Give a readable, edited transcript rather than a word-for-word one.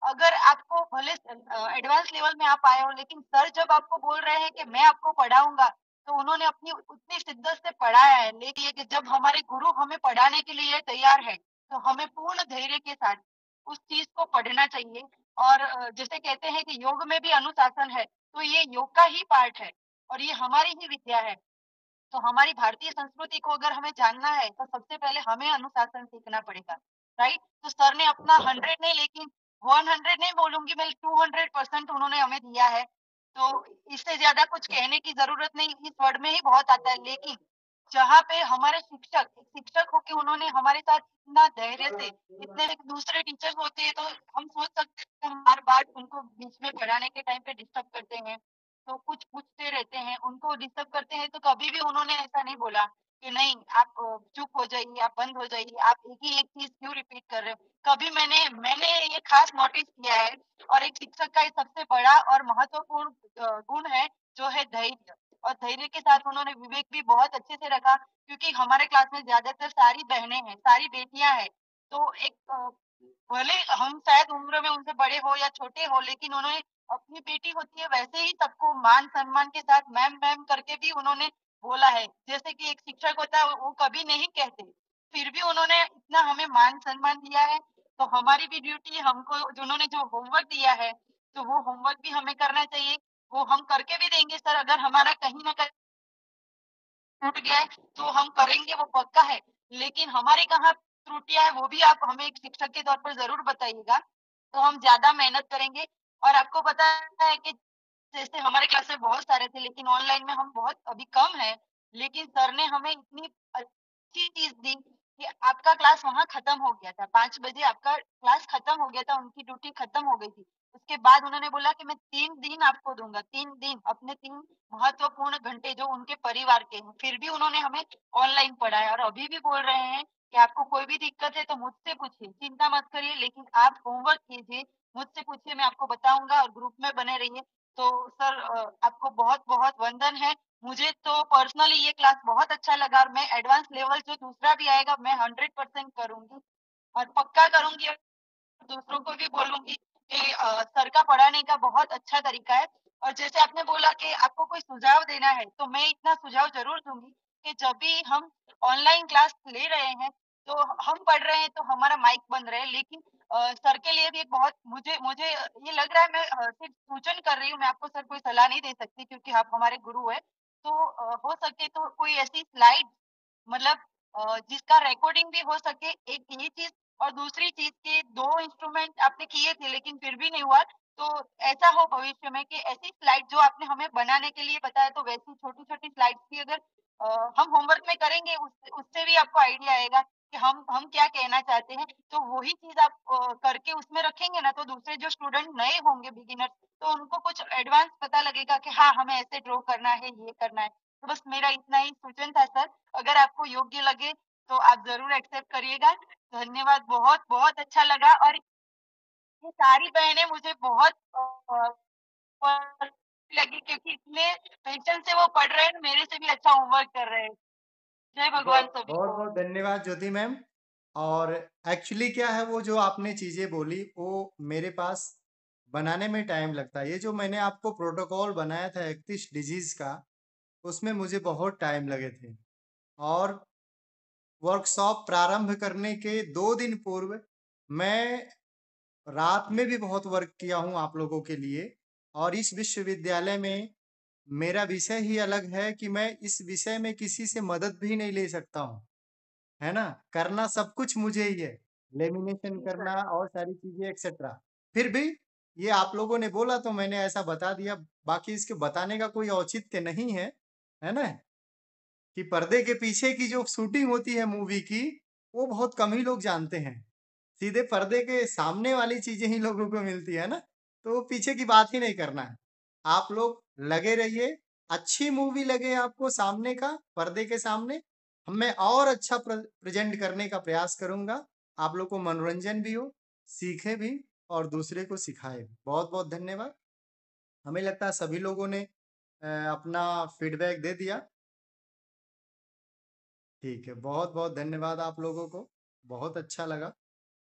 अगर आपको भले एडवांस लेवल में आप आए हो, लेकिन सर जब आपको बोल रहे हैं कि मैं आपको पढ़ाऊँगा, तो उन्होंने अपनी उतनी शिद्दत से पढ़ाया है। लेकिन ये कि जब हमारे गुरु हमें पढ़ाने के लिए तैयार है, तो हमें पूर्ण धैर्य के साथ उस चीज़ को पढ़ना चाहिए। और जैसे कहते हैं कि योग में भी अनुशासन है, तो ये योग का ही पार्ट है और ये हमारी ही विद्या है। तो हमारी भारतीय संस्कृति को अगर हमें जानना है, तो सबसे पहले हमें अनुशासन सीखना पड़ेगा, राइट? तो सर ने अपना 100 नहीं, लेकिन 100 नहीं बोलूँगी मैं, 200% उन्होंने हमें दिया है। तो इससे ज़्यादा कुछ कहने की ज़रूरत नहीं, इस वर्ड में ही बहुत आता है। लेकिन जहाँ पे हमारे शिक्षक एक शिक्षक होके उन्होंने हमारे साथ इतना धैर्य से, इतने दूसरे टीचर्स होते हैं, तो हम सोच सकते हैं कि हम हर बार उनको बीच में पढ़ाने के टाइम पे डिस्टर्ब करते हैं। तो कुछ पूछते रहते हैं, उनको डिस्टर्ब करते हैं, तो कभी भी उन्होंने ऐसा नहीं बोला कि नहीं आप चुप हो जाइए, आप बंद हो जाइए, आप एक ही एक चीज़ क्यों रिपीट कर रहे हो? कभी मैंने मैंने ये खास नोटिस किया है। और एक शिक्षक का ये सबसे बड़ा और महत्वपूर्ण गुण है, जो है धैर्य। और धैर्य के साथ उन्होंने विवेक भी बहुत अच्छे से रखा, क्योंकि हमारे क्लास में ज़्यादातर सारी बहनें हैं, सारी बेटियाँ हैं। तो एक भले हम शायद उम्र में उनसे बड़े हो या छोटे हो, लेकिन उन्होंने अपनी बेटी होती है वैसे ही सबको मान-सम्मान के साथ मैम मैम करके भी उन्होंने बोला है। जैसे कि एक शिक्षक होता है वो कभी नहीं कहते, फिर भी उन्होंने इतना हमें मान-सम्मान दिया है। तो हमारी भी ड्यूटी है, हमको जो उन्होंने जो होमवर्क दिया है, तो वो होमवर्क भी हमें करना चाहिए। वो हम करके भी देंगे सर, अगर हमारा कहीं न कहीं छूट गया है, तो हम करेंगे वो पक्का है। लेकिन हमारी कहाँ त्रुटियाँ हैं वो भी आप हमें एक शिक्षक के तौर पर ज़रूर बताइएगा, तो हम ज़्यादा मेहनत करेंगे। और आपको पता है कि जैसे हमारे क्लास में बहुत सारे थे, लेकिन ऑनलाइन में हम बहुत अभी कम हैं। लेकिन सर ने हमें इतनी अच्छी चीज़ दी कि आपका क्लास वहाँ खत्म हो गया था। 5 बजे आपका क्लास खत्म हो गया था, उनकी ड्यूटी खत्म हो गई थी। उसके बाद उन्होंने बोला कि मैं 3 दिन आपको दूँगा, 3 दिन, अपने 3 महत्वपूर्ण घंटे जो उनके परिवार के हैं। फिर भी उन्होंने हमें ऑनलाइन पढ़ाया और अभी भी बोल रहे हैं कि आपको कोई भी दिक्कत है तो मुझसे पूछिए, चिंता मत करिए, लेकिन आप होमवर्क कीजिए, मुझसे पूछिए, मैं आपको बताऊँगा और ग्रुप में बने रहिए। तो सर आपको बहुत-बहुत वंदन है। मुझे तो पर्सनली ये क्लास बहुत अच्छा लगा और मैं एडवांस लेवल जो दूसरा भी आएगा मैं 100% करूँगी और पक्का करूँगी और दूसरों को भी बोलूँगी कि सर का पढ़ाने का बहुत अच्छा तरीका है। और जैसे आपने बोला कि आपको कोई सुझाव देना है, तो मैं इतना सुझाव ज़रूर दूँगी कि जब भी हम ऑनलाइन क्लास ले रहे हैं, तो हम पढ़ रहे हैं तो हमारा माइक बंद रहे, लेकिन सर के लिए भी एक बहुत मुझे मुझे ये लग रहा है, मैं सिर्फ सूचन कर रही हूँ, मैं आपको सर कोई सलाह नहीं दे सकती क्योंकि आप हमारे गुरु हैं। तो हो सके तो कोई ऐसी स्लाइड, मतलब जिसका रिकॉर्डिंग भी हो सके, एक ये चीज़। और दूसरी चीज़ कि 2 इंस्ट्रूमेंट आपने किए थे लेकिन फिर भी नहीं हुआ, तो ऐसा हो भविष्य में कि ऐसी स्लाइड जो आपने हमें बनाने के लिए बताया, तो वैसी छोटी-छोटी स्लाइड्स भी अगर हम होमवर्क में करेंगे, उससे भी आपको आइडिया आएगा कि हम क्या कहना चाहते हैं। तो वही चीज़ आप करके उसमें रखेंगे ना, तो दूसरे जो स्टूडेंट नए होंगे बिगिनर्स, तो उनको कुछ एडवांस पता लगेगा कि हाँ, हमें ऐसे ड्रॉ करना है, ये करना है। तो बस मेरा इतना ही सूचन था सर, अगर आपको योग्य लगे तो आप ज़रूर एक्सेप्ट करिएगा। धन्यवाद, बहुत-बहुत अच्छा लगा। और ये सारी बहनें मुझे बहुत लगी, क्योंकि इतने पेशेंस से वो पढ़ रहे हैं, मेरे से भी अच्छा होमवर्क कर रहे हैं। जय भगवान सभी को। बहुत-बहुत धन्यवाद ज्योति मैम। और एक्चुअली क्या है, वो जो आपने चीज़ें बोली वो मेरे पास बनाने में टाइम लगता है। ये जो मैंने आपको प्रोटोकॉल बनाया था 31 डिजीज़ का, उसमें मुझे बहुत टाइम लगे थे। और वर्कशॉप प्रारंभ करने के 2 दिन पूर्व मैं रात में भी बहुत वर्क किया हूँ आप लोगों के लिए। और इस विश्वविद्यालय में मेरा विषय ही अलग है कि मैं इस विषय में किसी से मदद भी नहीं ले सकता हूँ, है ना? करना सब कुछ मुझे ही है, लेमिनेशन जी सर। करना और सारी चीज़ें एक्सेट्रा। फिर भी ये आप लोगों ने बोला तो मैंने ऐसा बता दिया, बाकी इसके बताने का कोई औचित्य नहीं है, है ना? कि पर्दे के पीछे की जो शूटिंग होती है मूवी की, वो बहुत कम ही लोग जानते हैं। सीधे पर्दे के सामने वाली चीज़ें ही लोगों को मिलती है ना, तो पीछे की बात ही नहीं करना है। आप लोग लगे रहिए, अच्छी मूवी लगे आपको सामने का, पर्दे के सामने, मैं और अच्छा प्रेज़ेंट करने का प्रयास करूँगा। आप लोग को मनोरंजन भी हो, सीखें भी और दूसरे को सिखाएँ। बहुत-बहुत धन्यवाद। हमें लगता है सभी लोगों ने अपना फीडबैक दे दिया। ठीक है, बहुत-बहुत धन्यवाद आप लोगों को, बहुत अच्छा लगा।